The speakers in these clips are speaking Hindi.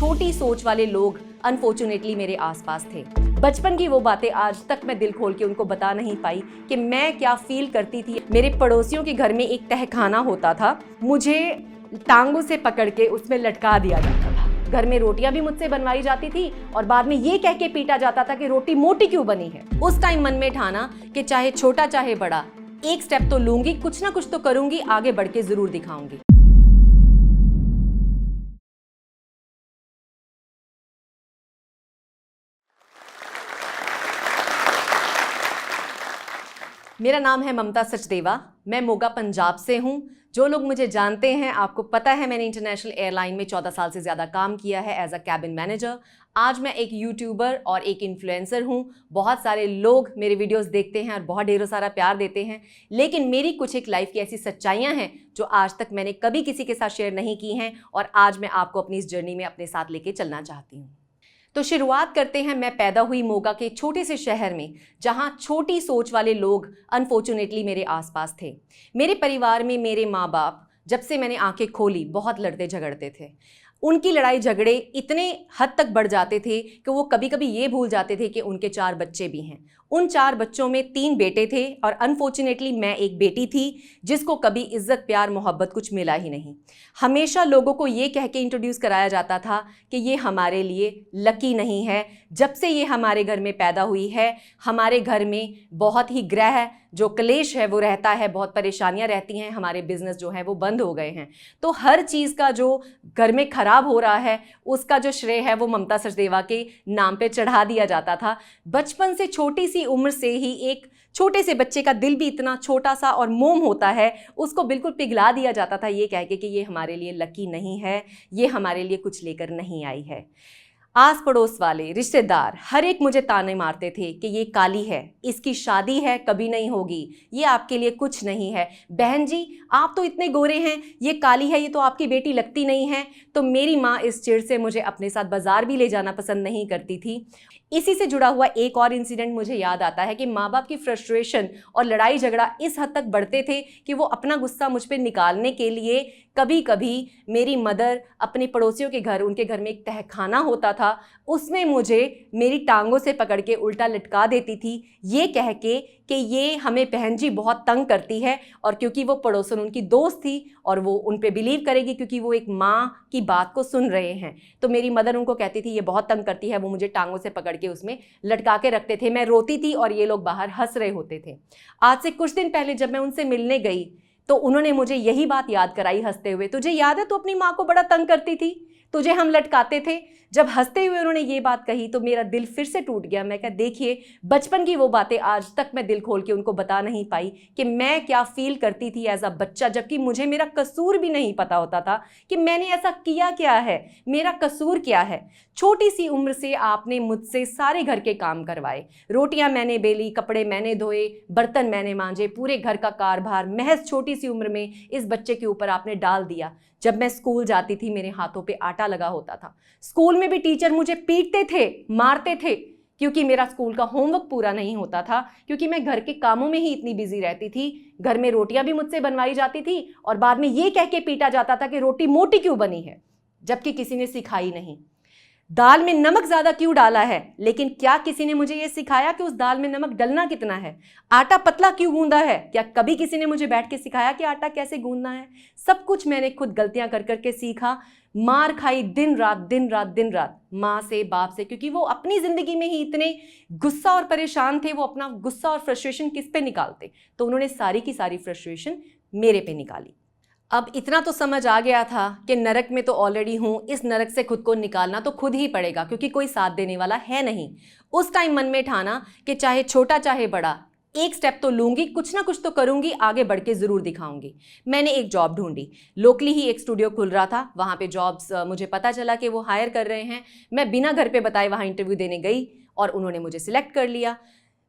छोटी सोच वाले लोग अनफॉर्चुनेटली मेरे आसपास थे। बचपन की वो बातें आज तक मैं दिल खोल के उनको बता नहीं पाई कि मैं क्या फील करती थी। मेरे पड़ोसियों के घर में एक तहखाना होता था, मुझे टांगों से पकड़ के उसमें लटका दिया जाता था। घर में रोटियां भी मुझसे बनवाई जाती थी और बाद में ये कह के पीटा जाता था कि रोटी मोटी क्यों बनी है। उस टाइम मन में ठाना कि चाहे छोटा चाहे बड़ा, एक स्टेप तो लूंगी, कुछ ना कुछ तो करूंगी, आगे बढ़ के जरूर दिखाऊंगी। मेरा नाम है ममता सचदेवा। मैं मोगा पंजाब से हूँ। जो लोग मुझे जानते हैं, आपको पता है मैंने इंटरनेशनल एयरलाइन में 14 साल से ज़्यादा काम किया है एज अ कैबिन मैनेजर। आज मैं एक यूट्यूबर और एक इन्फ्लुएंसर हूँ। बहुत सारे लोग मेरे वीडियोस देखते हैं और बहुत ढेरों सारा प्यार देते हैं, लेकिन मेरी कुछ एक लाइफ की ऐसी सच्चाइयाँ हैं जो आज तक मैंने कभी किसी के साथ शेयर नहीं की हैं और आज मैं आपको अपनी इस जर्नी में अपने साथ लेके चलना चाहती हूँ। तो शुरुआत करते हैं। मैं पैदा हुई मोगा के छोटे से शहर में, जहां छोटी सोच वाले लोग अनफॉर्चुनेटली मेरे आसपास थे। मेरे परिवार में मेरे माँ बाप जब से मैंने आंखें खोली बहुत लड़ते झगड़ते थे। उनकी लड़ाई झगड़े इतने हद तक बढ़ जाते थे कि वो कभी कभी ये भूल जाते थे कि उनके 4 बच्चे भी हैं। उन 4 बच्चों में 3 बेटे थे और अनफॉर्चुनेटली मैं एक बेटी थी जिसको कभी इज्जत प्यार मोहब्बत कुछ मिला ही नहीं। हमेशा लोगों को ये कह के इंट्रोड्यूस कराया जाता था कि ये हमारे लिए लकी नहीं है। जब से ये हमारे घर में पैदा हुई है, हमारे घर में बहुत ही ग्रह जो क्लेश है वो रहता है, बहुत परेशानियां रहती हैं, हमारे बिजनेस जो है वो बंद हो गए हैं। तो हर चीज़ का जो घर में खराब हो रहा है उसका जो श्रेय है वो ममता सचदेवा के नाम पे चढ़ा दिया जाता था। बचपन से, छोटी सी उम्र से ही एक छोटे से बच्चे का दिल भी इतना छोटा सा और मोम होता है, उसको बिल्कुल पिघला दिया जाता था ये कह के कि ये हमारे लिए लकी नहीं है, ये हमारे लिए कुछ लेकर नहीं आई है। आस पड़ोस वाले रिश्तेदार हर एक मुझे ताने मारते थे कि ये काली है, इसकी शादी है कभी नहीं होगी, ये आपके लिए कुछ नहीं है। बहन जी आप तो इतने गोरे हैं, ये काली है, ये तो आपकी बेटी लगती नहीं है। तो मेरी माँ इस चिढ़ से मुझे अपने साथ बाजार भी ले जाना पसंद नहीं करती थी। इसी से जुड़ा हुआ एक और इंसिडेंट मुझे याद आता है कि माँ बाप की फ्रस्ट्रेशन और लड़ाई झगड़ा इस हद तक बढ़ते थे कि वो अपना गुस्सा मुझ पर निकालने के लिए कभी कभी मेरी मदर अपने पड़ोसियों के घर, उनके घर में एक तहखाना होता था, उसमें मुझे मेरी टांगों से पकड़ के उल्टा लटका देती थी ये कह के कि ये हमें बहन जी बहुत तंग करती है। और क्योंकि वो पड़ोसन उनकी दोस्त थी और वो उन पे बिलीव करेगी क्योंकि वो एक माँ की बात को सुन रहे हैं, तो मेरी मदर उनको कहती थी ये बहुत तंग करती है। वो मुझे टांगों से पकड़ के उसमें लटका के रखते थे। मैं रोती थी और ये लोग बाहर हंस रहे होते थे। आज से कुछ दिन पहले जब मैं उनसे मिलने गई तो उन्होंने मुझे यही बात याद कराई हंसते हुए, तुझे याद है तू अपनी माँ को बड़ा तंग करती थी, तुझे हम लटकाते थे। जब हंसते हुए उन्होंने ये बात कही तो मेरा दिल फिर से टूट गया। मैं कहा देखिए, बचपन की वो बातें आज तक मैं दिल खोल के उनको बता नहीं पाई कि मैं क्या फील करती थी एज अ बच्चा, जबकि मुझे मेरा कसूर भी नहीं पता होता था कि मैंने ऐसा किया क्या है, मेरा कसूर क्या है। छोटी सी उम्र से आपने मुझसे सारे घर के काम करवाए, रोटियां मैंने बेली, कपड़े मैंने धोए, बर्तन मैंने मांजे, पूरे घर का कारभार महज छोटी सी उम्र में इस बच्चे के ऊपर आपने डाल दिया। जब मैं स्कूल जाती थी मेरे हाथों पे आटा लगा होता था। स्कूल में भी टीचर मुझे पीटते थे, मारते थे, क्योंकि मेरा स्कूल का होमवर्क पूरा नहीं होता था, क्योंकि मैं घर के कामों में ही इतनी बिजी रहती थी। घर में रोटियां भी मुझसे बनवाई जाती थी और बाद में ये कह के पीटा जाता था कि रोटी मोटी क्यों बनी है, जबकि किसी ने सिखाई नहीं। दाल में नमक ज्यादा क्यों डाला है, लेकिन क्या किसी ने मुझे यह सिखाया कि उस दाल में नमक डलना कितना है। आटा पतला क्यों गूंदा है, क्या कभी किसी ने मुझे बैठ के सिखाया कि आटा कैसे गूंदना है। सब कुछ मैंने खुद गलतियां कर करके सीखा। मार खाई दिन रात दिन रात दिन रात, माँ से बाप से, क्योंकि वो अपनी जिंदगी में ही इतने गुस्सा और परेशान थे। वो अपना गुस्सा और फ्रस्ट्रेशन किस पे निकालते, तो उन्होंने सारी की सारी फ्रस्ट्रेशन मेरे पे निकाली। अब इतना तो समझ आ गया था कि नरक में तो ऑलरेडी हूँ, इस नरक से खुद को निकालना तो खुद ही पड़ेगा, क्योंकि कोई साथ देने वाला है नहीं। उस टाइम मन में ठाना कि चाहे छोटा चाहे बड़ा, एक स्टेप तो लूंगी, कुछ ना कुछ तो करूंगी, आगे बढ़ के जरूर दिखाऊंगी। मैंने एक जॉब ढूंढी। लोकली ही एक स्टूडियो खुल रहा था, वहां पे जॉब्स मुझे पता चला कि वो हायर कर रहे हैं। मैं बिना घर पे बताए वहां इंटरव्यू देने गई और उन्होंने मुझे सिलेक्ट कर लिया।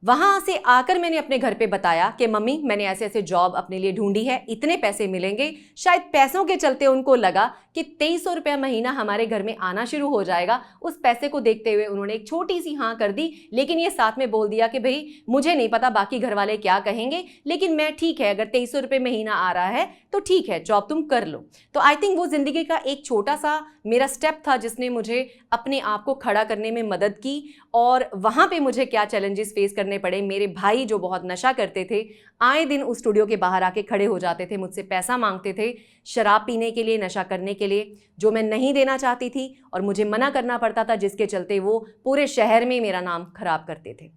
वहां से आकर मैंने अपने घर पे बताया कि मम्मी मैंने ऐसे ऐसे जॉब अपने लिए ढूंढी है, इतने पैसे मिलेंगे। शायद पैसों के चलते उनको लगा कि 2300 रुपया महीना हमारे घर में आना शुरू हो जाएगा। उस पैसे को देखते हुए उन्होंने एक छोटी सी हाँ कर दी, लेकिन ये साथ में बोल दिया कि भाई मुझे नहीं पता बाकी घर वाले क्या कहेंगे, लेकिन मैं ठीक है, अगर 2300 रुपये महीना आ रहा है तो ठीक है, जॉब तुम कर लो। तो आई थिंक वो जिंदगी का एक छोटा सा मेरा स्टेप था जिसने मुझे अपने आप को खड़ा करने में मदद की। और वहाँ पे मुझे क्या चैलेंजेस फेस करने पड़े, मेरे भाई जो बहुत नशा करते थे आए दिन उस स्टूडियो के बाहर आके खड़े हो जाते थे, मुझसे पैसा मांगते थे शराब पीने के लिए, नशा करने के लिए, जो मैं नहीं देना चाहती थी और मुझे मना करना पड़ता था, जिसके चलते वो पूरे शहर में मेरा नाम खराब करते थे।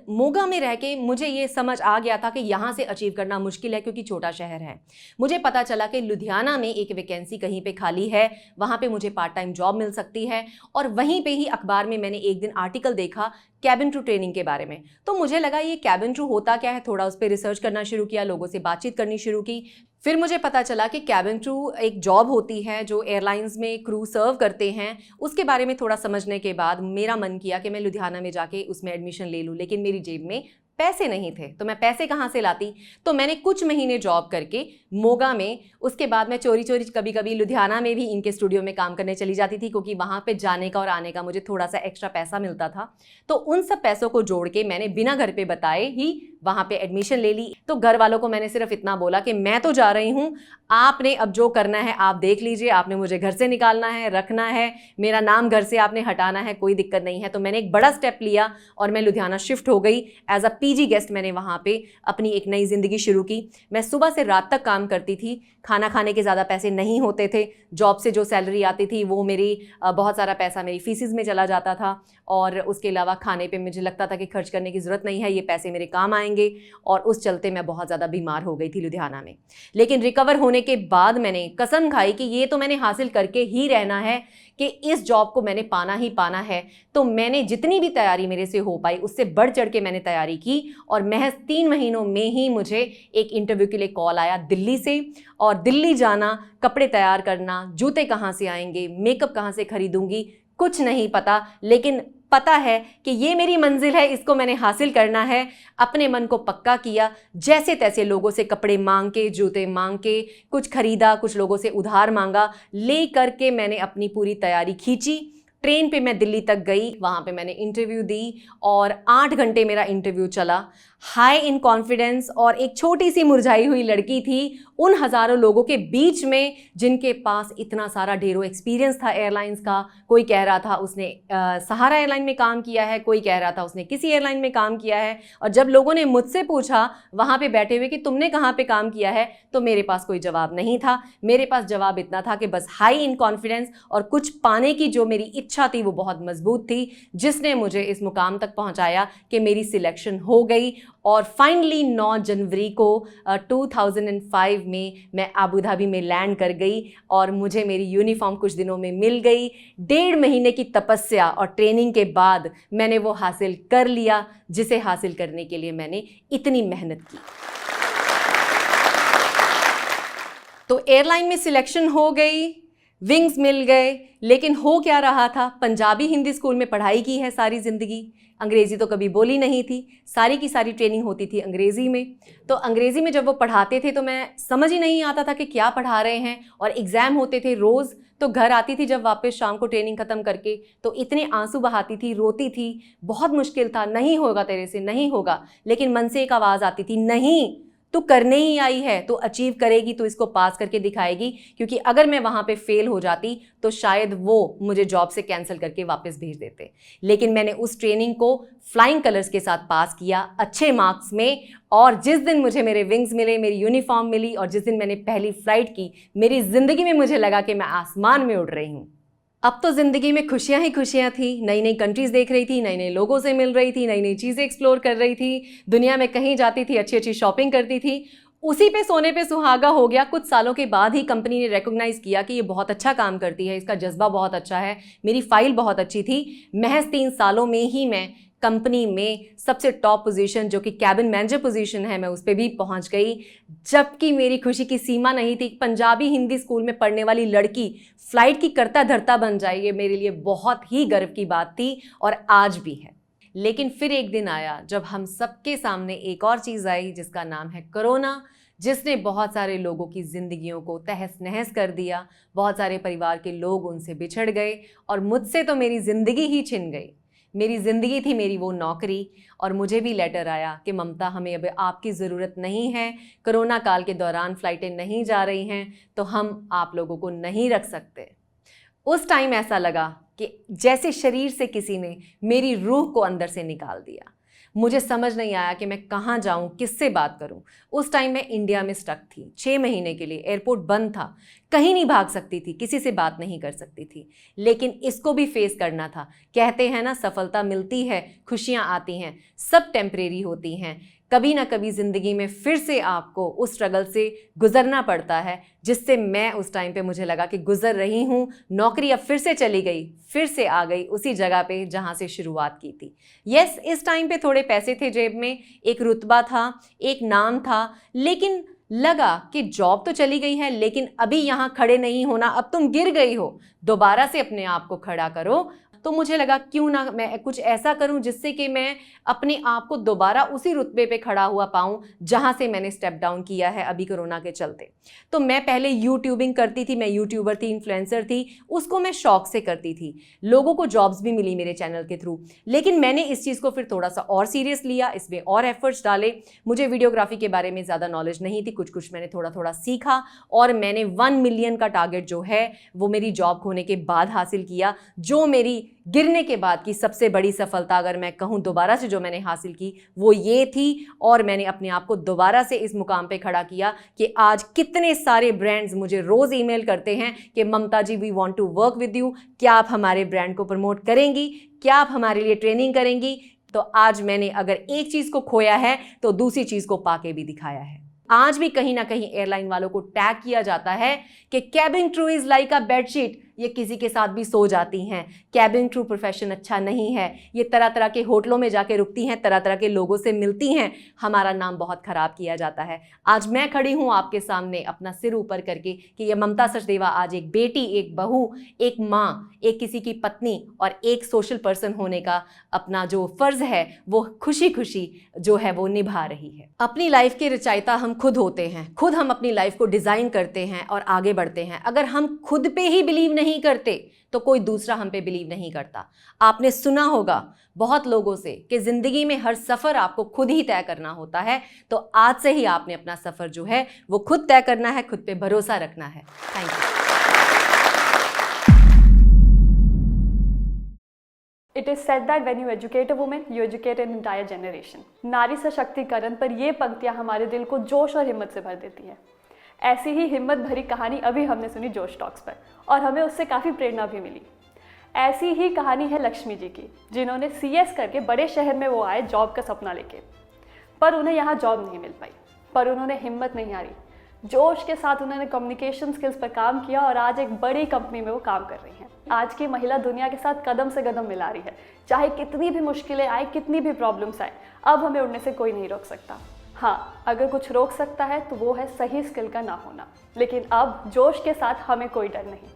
मोगा में रह के मुझे ये समझ आ गया था कि यहाँ से अचीव करना मुश्किल है क्योंकि छोटा शहर है। मुझे पता चला कि लुधियाना में एक वैकेंसी कहीं पे खाली है, वहाँ पे मुझे पार्ट टाइम जॉब मिल सकती है। और वहीं पे ही अखबार में मैंने एक दिन आर्टिकल देखा कैबिन क्रू ट्रेनिंग के बारे में। तो मुझे लगा ये कैबिन क्रू होता क्या है, थोड़ा उस पर रिसर्च करना शुरू किया, लोगों से बातचीत करनी शुरू की। फिर मुझे पता चला कि कैबिन क्रू एक जॉब होती है जो एयरलाइंस में क्रू सर्व करते हैं। उसके बारे में थोड़ा समझने के बाद मेरा मन किया कि मैं लुधियाना में जाके उसमें एडमिशन ले लूँ, लेकिन मेरी जेब में पैसे नहीं थे। तो मैं पैसे कहाँ से लाती? तो मैंने कुछ महीने जॉब करके मोगा में, उसके बाद मैं चोरी चोरी कभी कभी लुधियाना में भी इनके स्टूडियो में काम करने चली जाती थी, क्योंकि वहाँ पे जाने का और आने का मुझे थोड़ा सा एक्स्ट्रा पैसा मिलता था। तो उन सब पैसों को जोड़ के मैंने बिना घर पे बताए ही वहाँ पे एडमिशन ले ली। तो घर वालों को मैंने सिर्फ इतना बोला कि मैं तो जा रही हूँ, आपने अब जो करना है आप देख लीजिए, आपने मुझे घर से निकालना है, रखना है, मेरा नाम घर से आपने हटाना है, कोई दिक्कत नहीं है। तो मैंने एक बड़ा स्टेप लिया और मैं लुधियाना शिफ्ट हो गई। एज अ पीजी गेस्ट मैंने वहाँ पे अपनी एक नई जिंदगी शुरू की। मैं सुबह से रात तक काम करती थी, खाना खाने के ज़्यादा पैसे नहीं होते थे। जॉब से जो सैलरी आती थी वो मेरी बहुत सारा पैसा मेरी फीसिस में चला जाता था, और उसके अलावा खाने पे मुझे लगता था कि खर्च करने की ज़रूरत नहीं है, ये पैसे मेरे काम आएंगे। और उस चलते मैं बहुत ज़्यादा बीमार हो गई थी लुधियाना में। लेकिन रिकवर होने के बाद मैंने कसम खाई कि ये तो मैंने हासिल करके ही रहना है, कि इस जॉब को मैंने पाना ही पाना है। तो मैंने जितनी भी तैयारी मेरे से हो पाई उससे बढ़ चढ़ के मैंने तैयारी की, और महज 3 महीनों में ही मुझे एक इंटरव्यू के लिए कॉल आया दिल्ली से। और दिल्ली जाना, कपड़े तैयार करना, जूते कहाँ से आएंगे, मेकअप कहाँ से खरीदूंगी, कुछ नहीं पता, लेकिन पता है कि ये मेरी मंजिल है, इसको मैंने हासिल करना है। अपने मन को पक्का किया, जैसे तैसे लोगों से कपड़े मांग के, जूते मांग के, कुछ खरीदा, कुछ लोगों से उधार मांगा, ले करके मैंने अपनी पूरी तैयारी खींची। ट्रेन पे मैं दिल्ली तक गई, वहाँ पे मैंने इंटरव्यू दी और 8 घंटे मेरा इंटरव्यू चला। हाई इन कॉन्फिडेंस, और एक छोटी सी मुरझाई हुई लड़की थी उन हज़ारों लोगों के बीच में जिनके पास इतना सारा ढेरों एक्सपीरियंस था एयरलाइंस का। कोई कह रहा था उसने सहारा एयरलाइन में काम किया है, कोई कह रहा था उसने किसी एयरलाइन में काम किया है। और जब लोगों ने मुझसे पूछा वहाँ पे बैठे हुए कि तुमने कहाँ पे काम किया है, तो मेरे पास कोई जवाब नहीं था। मेरे पास जवाब इतना था कि बस हाई इन कॉन्फिडेंस और कुछ पाने की जो मेरी इच्छा थी वो बहुत मजबूत थी, जिसने मुझे इस मुकाम तक पहुँचाया कि मेरी सिलेक्शन हो गई। और फाइनली 9 जनवरी को 2005 में मैं अबू धाबी में लैंड कर गई, और मुझे मेरी यूनिफॉर्म कुछ दिनों में मिल गई। 1.5 महीने की तपस्या और ट्रेनिंग के बाद मैंने वो हासिल कर लिया, जिसे हासिल करने के लिए मैंने इतनी मेहनत की। तो एयरलाइन में सिलेक्शन हो गई, विंग्स मिल गए, लेकिन हो क्या रहा था? पंजाबी हिंदी स्कूल में पढ़ाई की है सारी ज़िंदगी, अंग्रेज़ी तो कभी बोली नहीं थी, सारी की सारी ट्रेनिंग होती थी अंग्रेज़ी में। तो अंग्रेज़ी में जब वो पढ़ाते थे तो मैं समझ ही नहीं आता था कि क्या पढ़ा रहे हैं। और एग्ज़ाम होते थे रोज़, तो घर आती थी जब वापस शाम को ट्रेनिंग ख़त्म करके, तो इतने आंसू बहाती थी, रोती थी, बहुत मुश्किल था। नहीं होगा तेरे से, नहीं होगा। लेकिन मन से एक आवाज़ आती थी, नहीं, तू करने ही आई है, तू अचीव करेगी, तू इसको पास करके दिखाएगी। क्योंकि अगर मैं वहाँ पे फेल हो जाती तो शायद वो मुझे जॉब से कैंसिल करके वापस भेज देते। लेकिन मैंने उस ट्रेनिंग को फ्लाइंग कलर्स के साथ पास किया, अच्छे मार्क्स में। और जिस दिन मुझे मेरे विंग्स मिले, मेरी यूनिफॉर्म मिली, और जिस दिन मैंने पहली फ्लाइट की, मेरी ज़िंदगी में मुझे लगा कि मैं आसमान में उड़ रही हूँ। अब तो ज़िंदगी में खुशियाँ ही खुशियाँ थी। नई नई कंट्रीज़ देख रही थी, नए नए लोगों से मिल रही थी, नई नई चीज़ें एक्सप्लोर कर रही थी, दुनिया में कहीं जाती थी, अच्छी अच्छी शॉपिंग करती थी। उसी पे सोने पे सुहागा हो गया। कुछ सालों के बाद ही कंपनी ने रिकॉग्नाइज़ किया कि ये बहुत अच्छा काम करती है, इसका जज्बा बहुत अच्छा है, मेरी फाइल बहुत अच्छी थी। महज 3 सालों में ही मैं कंपनी में सबसे टॉप पोजीशन, जो कि कैबिन मैनेजर पोजीशन है, मैं उस पर भी पहुंच गई। जबकि मेरी खुशी की सीमा नहीं थी। पंजाबी हिंदी स्कूल में पढ़ने वाली लड़की फ्लाइट की कर्ता धर्ता बन जाए, ये मेरे लिए बहुत ही गर्व की बात थी, और आज भी है। लेकिन फिर एक दिन आया जब हम सबके सामने एक और चीज़ आई, जिसका नाम है कोरोना, जिसने बहुत सारे लोगों की ज़िंदगियों को तहस नहस कर दिया। बहुत सारे परिवार के लोग उनसे बिछड़ गए और मुझसे तो मेरी ज़िंदगी ही छिन गई। मेरी ज़िंदगी थी मेरी वो नौकरी, और मुझे भी लेटर आया कि ममता, हमें अब आपकी ज़रूरत नहीं है, कोरोना काल के दौरान फ़्लाइटें नहीं जा रही हैं, तो हम आप लोगों को नहीं रख सकते। उस टाइम ऐसा लगा कि जैसे शरीर से किसी ने मेरी रूह को अंदर से निकाल दिया। मुझे समझ नहीं आया कि मैं कहाँ जाऊँ, किससे बात करूँ। उस टाइम मैं इंडिया में स्टक थी 6 महीने के लिए, एयरपोर्ट बंद था, कहीं नहीं भाग सकती थी, किसी से बात नहीं कर सकती थी, लेकिन इसको भी फेस करना था। कहते हैं ना, सफलता मिलती है, खुशियाँ आती हैं, सब टेम्परेरी होती हैं। कभी ना कभी ज़िंदगी में फिर से आपको उस स्ट्रगल से गुज़रना पड़ता है, जिससे मैं उस टाइम पे मुझे लगा कि गुज़र रही हूँ। नौकरी अब फिर से चली गई, फिर से आ गई उसी जगह पे जहाँ से शुरुआत की थी। यस, इस टाइम पे थोड़े पैसे थे जेब में, एक रुतबा था, एक नाम था, लेकिन लगा कि जॉब तो चली गई है, लेकिन अभी यहाँ खड़े नहीं होना, अब तुम गिर गई हो, दोबारा से अपने आप को खड़ा करो। तो मुझे लगा क्यों ना मैं कुछ ऐसा करूं जिससे कि मैं अपने आप को दोबारा उसी रुतबे पे खड़ा हुआ पाऊं जहां से मैंने स्टेप डाउन किया है अभी कोरोना के चलते। तो मैं पहले यूट्यूबिंग करती थी, मैं यूट्यूबर थी, इन्फ्लुएंसर थी, उसको मैं शौक से करती थी। लोगों को जॉब्स भी मिली मेरे चैनल के थ्रू, लेकिन मैंने इस चीज़ को फिर थोड़ा सा और सीरियस लिया, इसमें और एफर्ट्स डाले। मुझे वीडियोग्राफी के बारे में ज़्यादा नॉलेज नहीं थी, कुछ कुछ मैंने थोड़ा थोड़ा सीखा, और मैंने 1 मिलियन का टारगेट जो है वो मेरी जॉब खोने के बाद हासिल किया। जो मेरी गिरने के बाद की सबसे बड़ी सफलता, अगर मैं कहूँ दोबारा से जो मैंने हासिल की, वो ये थी। और मैंने अपने आप को दोबारा से इस मुकाम पे खड़ा किया कि आज कितने सारे ब्रांड्स मुझे रोज़ ईमेल करते हैं कि Mamata ji, we want to work with you, क्या आप हमारे ब्रांड को प्रमोट करेंगी, क्या आप हमारे लिए ट्रेनिंग करेंगी। तो आज मैंने अगर एक चीज़ को खोया है तो दूसरी चीज़ को पाके भी दिखाया है। आज भी कहीं ना कहीं एयरलाइन वालों को टैग किया जाता है कि cabin crew is like a bedsheet, ये किसी के साथ भी सो जाती हैं, कैबिन क्रू प्रोफेशन अच्छा नहीं है, ये तरह तरह के होटलों में जाके रुकती हैं, तरह तरह के लोगों से मिलती हैं, हमारा नाम बहुत ख़राब किया जाता है। आज मैं खड़ी हूँ आपके सामने अपना सिर ऊपर करके कि ये ममता सचदेवा आज एक बेटी, एक बहू, एक माँ, एक किसी की पत्नी और एक सोशल पर्सन होने का अपना जो फ़र्ज़ है वो खुशी खुशी जो है वो निभा रही है। अपनी लाइफ के रचयिता हम खुद होते हैं, खुद हम अपनी लाइफ को डिज़ाइन करते हैं और आगे बढ़ते हैं। अगर हम खुद पे ही बिलीव नहीं करते तो कोई दूसरा हम पे बिलीव नहीं करता। आपने सुना होगा बहुत लोगों से कि ज़िंदगी में हर सफ़र आपको खुद ही तय करना होता है, तो आज से ही आपने अपना सफ़र जो है वो खुद तय करना है, खुद पे भरोसा रखना है। Thank you. It is said that when you educate a woman, you educate an entire generation. नारी सशक्तिकरण पर ये पंक्तियाँ हमारे दिल को जोश और हिम्मत से भर देती हैं। ऐसी ही हिम्मत भरी कहानी अभी हमने सुनी जोश टॉक्स पर, और हमें उससे काफ़ी प्रेरणा भी मिली। ऐसी ही कहानी है लक्ष्मी जी की, जिन्होंने CS करके बड़े शहर में वो आए जॉब का सपना लेके, पर उन्हें यहाँ जॉब नहीं मिल पाई। पर उन्होंने हिम्मत नहीं हारी, जोश के साथ उन्होंने कम्युनिकेशन स्किल्स पर काम किया और आज एक बड़ी कंपनी में वो काम कर रही हैं। आज की महिला दुनिया के साथ कदम से कदम मिला रही है। चाहे कितनी भी मुश्किलें आए, कितनी भी प्रॉब्लम्स आए, अब हमें उड़ने से कोई नहीं रोक सकता। हाँ, अगर कुछ रोक सकता है तो वो है सही स्किल का ना होना। लेकिन अब जोश के साथ हमें कोई डर नहीं।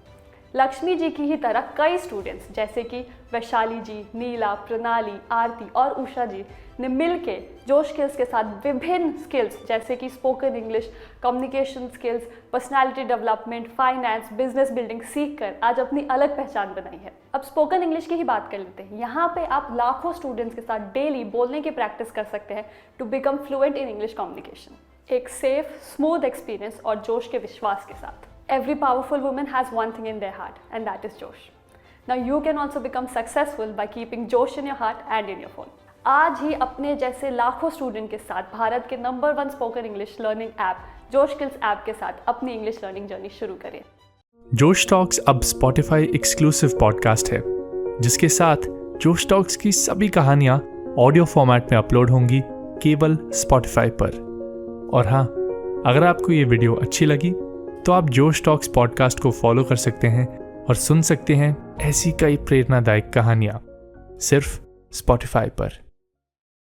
लक्ष्मी जी की ही तरह कई स्टूडेंट्स जैसे कि वैशाली जी, नीला, प्रणाली, आरती और उषा जी ने मिलके जोश स्किल्स के साथ विभिन्न स्किल्स जैसे कि spoken English, communication skills, personality development, finance, business building सीख कर आज अपनी अलग पहचान बनाई है। अब स्पोकन इंग्लिश की ही बात कर लेते हैं। यहाँ पे आप लाखों स्टूडेंट्स के साथ डेली बोलने की प्रैक्टिस कर सकते हैं to become fluent in English communication. एक सेफ, स्मूथ एक्सपीरियंस और जोश के विश्वास के साथ। Every powerful woman has one thing in their heart, and that is Josh. Now you can also become successful by keeping Josh in your heart and in your phone. आज ही अपने जैसे लाखों स्टूडेंट के साथ भारत के number 1 spoken English learning app जोश स्किल्स ऐप के साथ अपनी इंग्लिश लर्निंग जर्नी शुरू करें। जोश टॉक्स अब स्पॉटिफाई एक्सक्लूसिव पॉडकास्ट है, जिसके साथ जोश टॉक्स की सभी कहानियाँ ऑडियो फॉर्मेट में अपलोड होंगी केवल स्पॉटिफाई पर। और हाँ, अगर आपको ये वीडियो अच्छी लगी तो आप जोश टॉक्स पॉडकास्ट को फॉलो कर सकते हैं और सुन सकते हैं ऐसी कई प्रेरणादायक कहानियाँ सिर्फ स्पॉटिफाई पर।